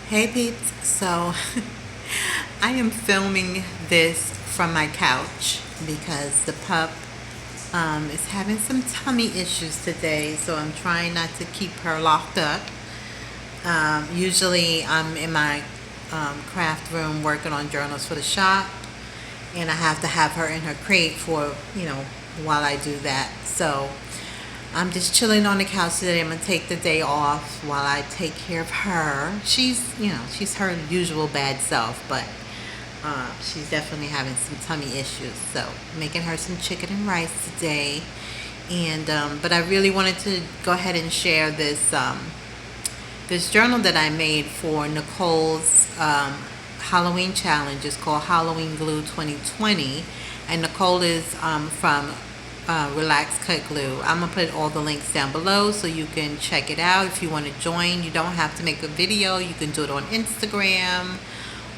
Hey peeps, so I am filming this from my couch because the pup is having some tummy issues today, so I'm trying not to keep her locked up. Usually I'm in my craft room working on journals for the shop, and I have to have her in her crate for, while I do that. So I'm just chilling on the couch today. I'm gonna take the day off while I take care of her. She's her usual bad self, but she's definitely having some tummy issues. So making her some chicken and rice today, and but I really wanted to go ahead and share this journal that I made for Nicole's Halloween challenge. Is called Halloween Glue 2020, and Nicole is from Relax.Cute.Glue. I'm gonna put all the links down below so you can check it out if you want to join. You don't have to make a video. You can do it on Instagram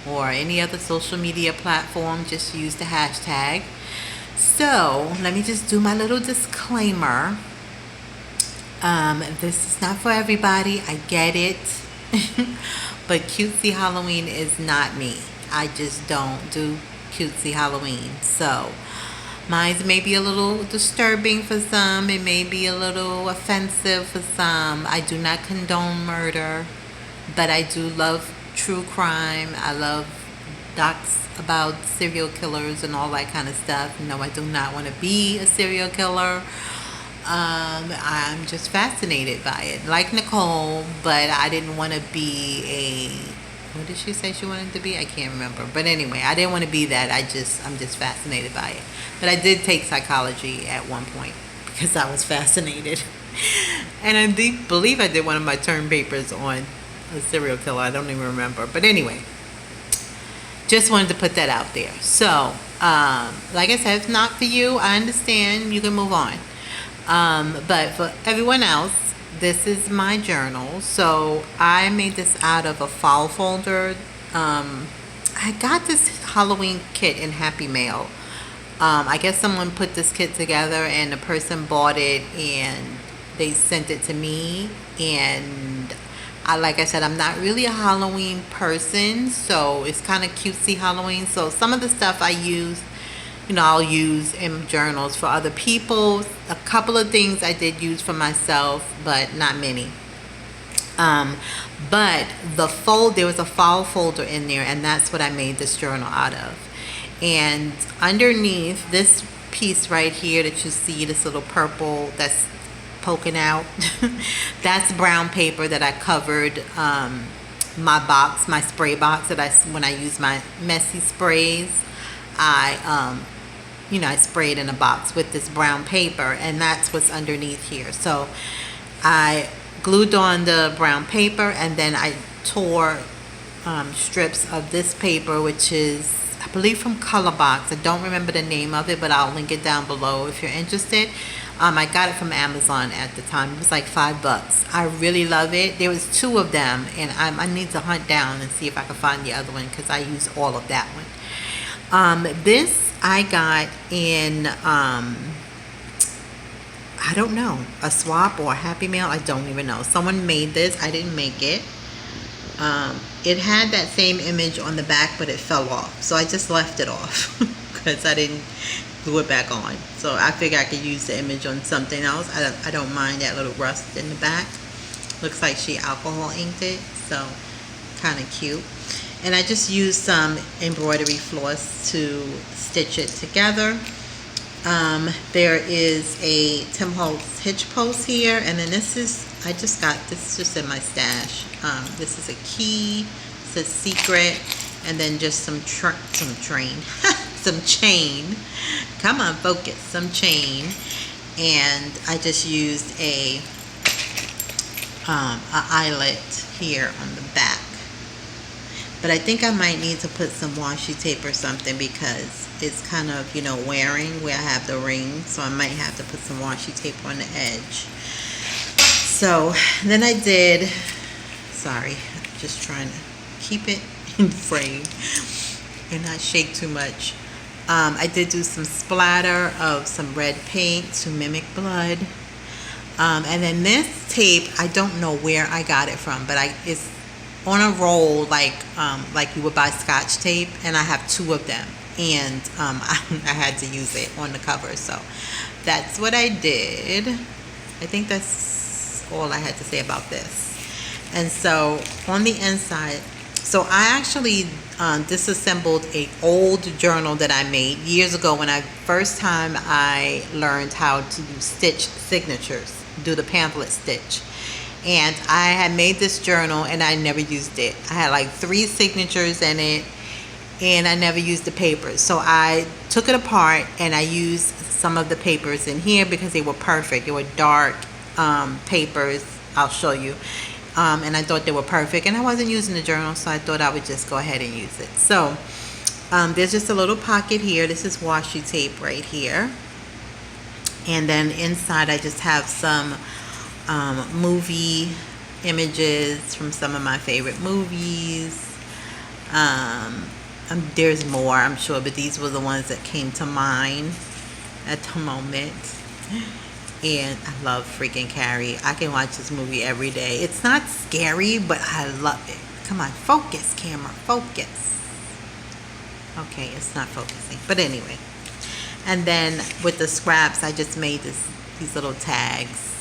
or any other social media platform. Just use the hashtag. So let me just do my little disclaimer. This is not for everybody. I get it. But cutesy Halloween is not me. I just don't do cutesy Halloween. So mine may be a little disturbing for some. It may be a little offensive for some. I do not condone murder, but I do love true crime. I love docs about serial killers and all that kind of stuff. No, I do not want to be a serial killer. I'm just fascinated by it, like Nicole, but I didn't want to be what did she say she wanted to be? I can't remember. But anyway, I didn't want to be that. I'm just fascinated by it. But I did take psychology at one point because I was fascinated. And I believe I did one of my term papers on a serial killer. I don't even remember. But anyway, just wanted to put that out there. So, like I said, if not for you, I understand. You can move on. But for everyone else, this is my journal. So I made this out of a file folder. I got this Halloween kit in Happy Mail. I guess someone put this kit together and the person bought it and they sent it to me. And like I said, I'm not really a Halloween person, so it's kind of cutesy Halloween. So some of the stuff I use, I'll use in journals for other people. A couple of things I did use for myself, but not many. But there was a file folder in there, and that's what I made this journal out of. And underneath this piece right here that you see, this little purple that's poking out, that's brown paper that I covered my spray box when I use my messy sprays. I sprayed in a box with this brown paper, and that's what's underneath here. So I glued on the brown paper, and then I tore strips of this paper, which is, I believe, from Color Box. I don't remember the name of it, but I'll link it down below if you're interested. I got it from Amazon at the time. It was like $5. I really love it. There was 2 of them, and I need to hunt down and see if I can find the other one because I use all of that one. This I got in, I don't know, a swap or a Happy Mail. I don't even know. Someone made this. I didn't make it. It had that same image on the back, but it fell off. So I just left it off because I didn't glue it back on. So I figured I could use the image on something else. I don't mind that little rust in the back. Looks like she alcohol inked it. So kind of cute. And I just used some embroidery floss to stitch it together. There is a Tim Holtz hitch post here, and then I just got this just in my stash. This is a key, it says secret, and then just some chain. Come on, focus, some chain. And I just used a eyelet here on the back. But I think I might need to put some washi tape or something because it's kind of, wearing where I have the ring. So I might have to put some washi tape on the edge. So then I did, sorry, just trying to keep it in frame and not shake too much. I did do some splatter of some red paint to mimic blood. And then this tape, I don't know where I got it from, but on a roll like you would buy Scotch tape, and I have 2 of them, and I had to use it on the cover. So that's what I did. I think that's all I had to say about this. And so on the inside, so I actually disassembled a old journal that I made years ago when first time I learned how to stitch signatures, do the pamphlet stitch. And I had made this journal and I never used it. I had like 3 signatures in it and I never used the papers. So I took it apart and I used some of the papers in here because they were perfect. They were dark papers. I'll show you. And I thought they were perfect, and I wasn't using the journal, so I thought I would just go ahead and use it. So there's just a little pocket here. This is washi tape right here, and then inside I just have some movie images from some of my favorite movies. There's more, I'm sure, but these were the ones that came to mind at the moment. And I love freaking Carrie. I can watch this movie every day. It's not scary, but I love it. Come on, focus, camera, focus. Okay, it's not focusing. But anyway. And then with the scraps, I just made these little tags.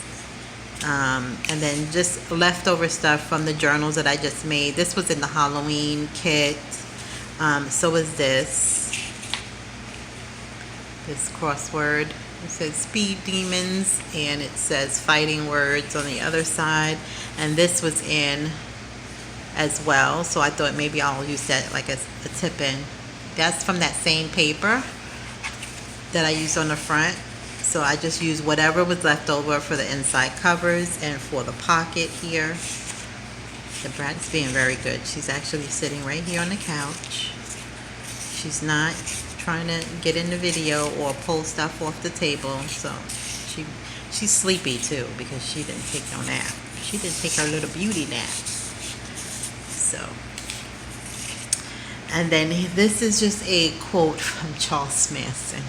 And then just leftover stuff from the journals that I just made. This was in the Halloween kit. So was this crossword. It says Speed Demons, and it says Fighting Words on the other side. And this was in as well, so I thought maybe I'll use that like a tip in. That's from that same paper that I used on the front. So I just used whatever was left over for the inside covers and for the pocket here. The brat's being very good. She's actually sitting right here on the couch. She's not trying to get in the video or pull stuff off the table. So she's sleepy too because she didn't take no nap. She didn't take her little beauty nap. So, and then this is just a quote from Charles Manson.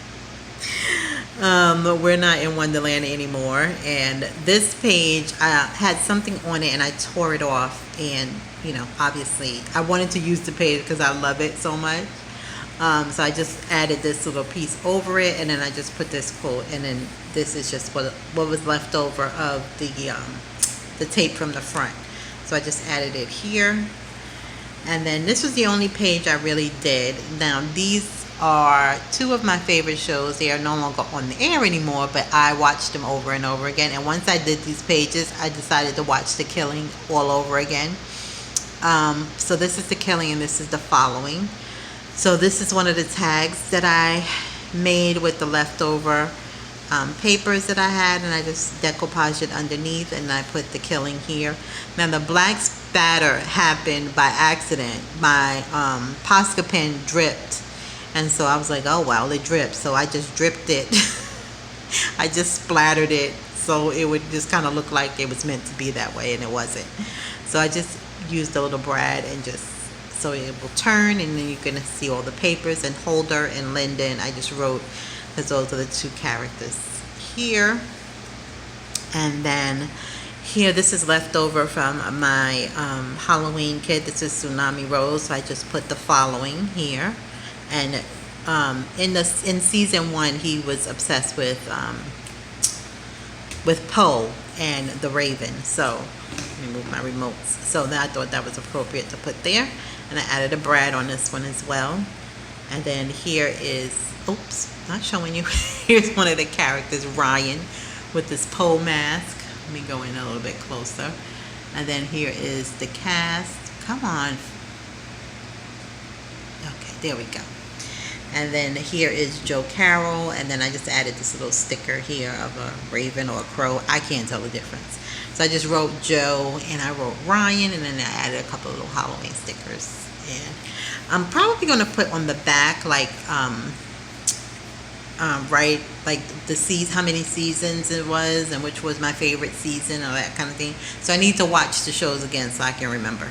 We're not in Wonderland anymore. And this page, I had something on it and I tore it off. And, you know, obviously I wanted to use the page because I love it so much. So I just added this little piece over it, and then I just put this quote, and then this is just what was left over of the tape from the front. So I just added it here, and then this was the only page I really did. Now these are 2 of my favorite shows. They are no longer on the air anymore, but I watched them over and over again. And once I did these pages, I decided to watch The Killing all over again. So this is The Killing, and this is The Following. So this is one of the tags that I made with the leftover papers that I had, and I just decoupaged it underneath, and I put The Killing here. Now the black spatter happened by accident. My Posca pen dripped, and so I was like, oh well, it dripped. So I just dripped it. I just splattered it so it would just kind of look like it was meant to be that way, and it wasn't. So I just used a little brad and just so it will turn, and then you can see all the papers. And Holder and Lyndon I just wrote because those are the 2 characters here. And then here, this is left over from my Halloween kit. This is Tsunami Rose, so I just put The Following here. And in season 1 he was obsessed with Poe and the Raven. So let me move my remotes. So then I thought that was appropriate to put there. And I added a brad on this one as well. And then here is, oops, not showing you. Here's one of the characters, Ryan, with this Poe mask. Let me go in a little bit closer. And then here is the cast. Come on. Okay, there we go. And then here is Joe Carroll. And then I just added this little sticker here of a raven or a crow. I can't tell the difference. So I just wrote Joe and I wrote Ryan, and then I added a couple of little Halloween stickers. And I'm probably going to put on the back like right, like how many seasons it was and which was my favorite season or that kind of thing. So I need to watch the shows again so I can remember.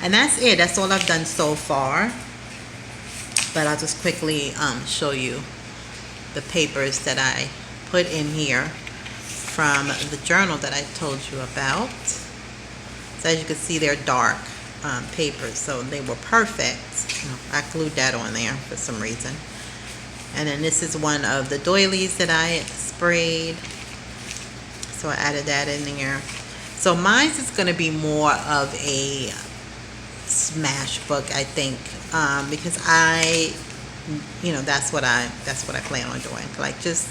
And that's it. That's all I've done so far. But I'll just quickly show you the papers that I put in here from the journal that I told you about. So as you can see, they're dark. papers, so they were perfect. I glued that on there for some reason. And then this is one of the doilies that I sprayed, so I added that in there. So mine is going to be more of a smash book, I think, because that's what I plan on doing. Like, just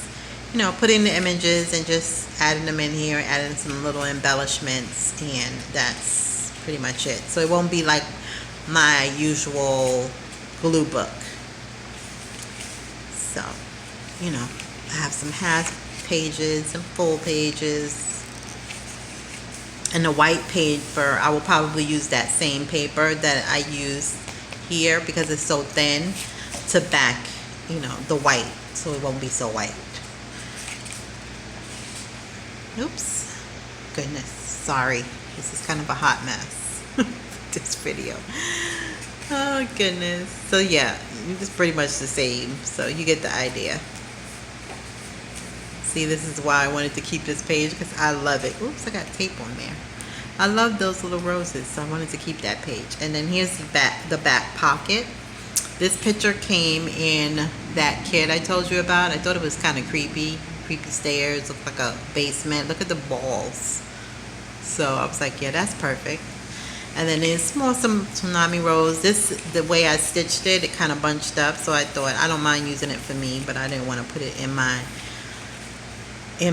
putting the images and just adding them in here, adding some little embellishments, and that's pretty much it. So it won't be like my usual glue book. So, I have some half pages, some full pages. And the white paper, I will probably use that same paper that I use here because it's so thin to back, the white, so it won't be so white. Oops. Goodness. Sorry. This is kind of a hot mess. This video. Oh, goodness. So, yeah. It's pretty much the same. So, you get the idea. See, this is why I wanted to keep this page because I love it. Oops, I got tape on there. I love those little roses, so I wanted to keep that page. And then here's the back pocket. This picture came in that kit I told you about. I thought it was kind of creepy. Creepy stairs, looked like a basement. Look at the balls. So I was like, yeah, that's perfect. And then there's some tsunami rose. The way I stitched it, it kind of bunched up. So I thought, I don't mind using it for me, but I didn't want to put it in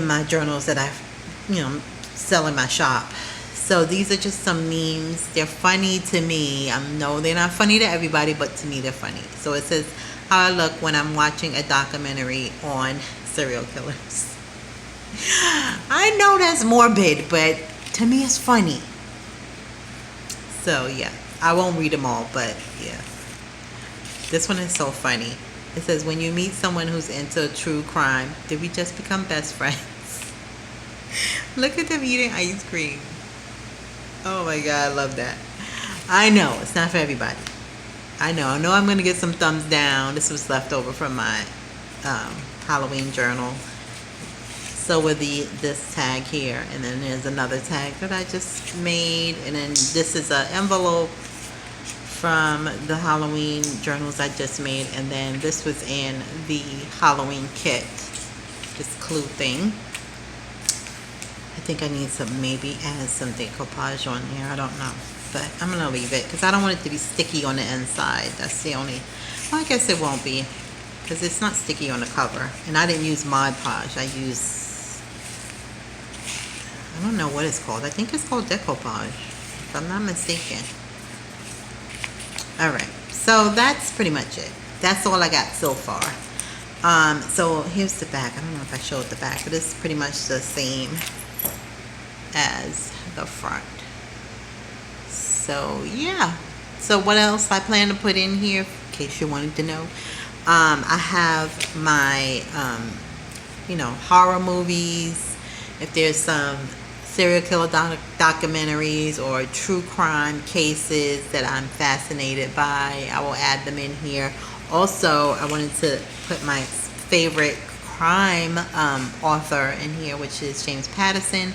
my journals that I, sell in my shop. So these are just some memes. They're funny to me. I know they're not funny to everybody, but to me they're funny. So it says how I look when I'm watching a documentary on serial killers. I know that's morbid, but to me it's funny. So yeah, I won't read them all, but yeah. This one is so funny. It says, when you meet someone who's into true crime, did we just become best friends? Look at them eating ice cream. Oh my God, I love that. I know, it's not for everybody. I know I'm going to get some thumbs down. This was left over from my Halloween journal. So with this tag here, and then there's another tag that I just made, and then this is an envelope from the Halloween journals I just made, and then this was in the Halloween kit, this clue thing. I think I need to maybe add some decoupage on here. I don't know, but I'm gonna leave it because I don't want it to be sticky on the inside. That's the only, well, I guess it won't be because it's not sticky on the cover. And I didn't use Mod Podge. I use, I don't know what it's called. I think it's called decoupage, if I'm not mistaken. Alright, so that's pretty much it. That's all I got so far. So here's the back. I don't know if I showed the back, but it's pretty much the same as the front. So yeah. So what else I plan to put in here, in case you wanted to know. I have my, horror movies. If there's some serial killer documentaries or true crime cases that I'm fascinated by, I will add them in here. Also, I wanted to put my favorite crime author in here, which is James Patterson,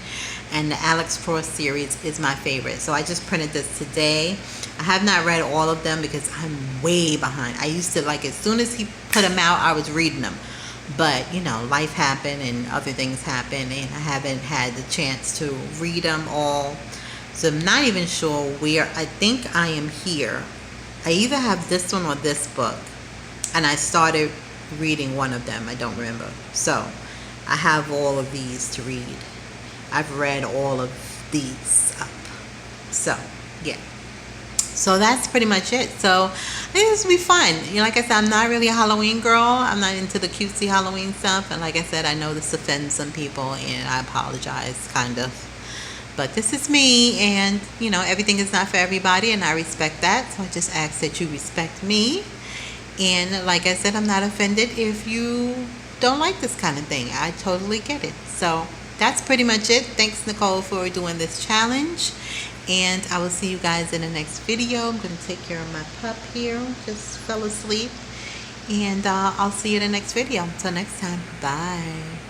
and the Alex Frost series is my favorite. So I just printed this today. I have not read all of them because I'm way behind. I used to, like, as soon as he put them out, I was reading them. But, life happened and other things happened, and I haven't had the chance to read them all. So I'm not even sure where. I think I am here. I either have this one or this book. And I started reading one of them. I don't remember. So I have all of these to read. I've read all of these up. So, yeah. So that's pretty much it. So I think this will be fun. Like I said, I'm not really a Halloween girl. I'm not into the cutesy Halloween stuff. And like I said, I know this offends some people, and I apologize, kind of. But this is me, and everything is not for everybody, and I respect that. So I just ask that you respect me. And like I said, I'm not offended if you don't like this kind of thing. I totally get it. So that's pretty much it. Thanks, Nicole, for doing this challenge. And I will see you guys in the next video. I'm going to take care of my pup here. Just fell asleep. And I'll see you in the next video. Until next time. Bye.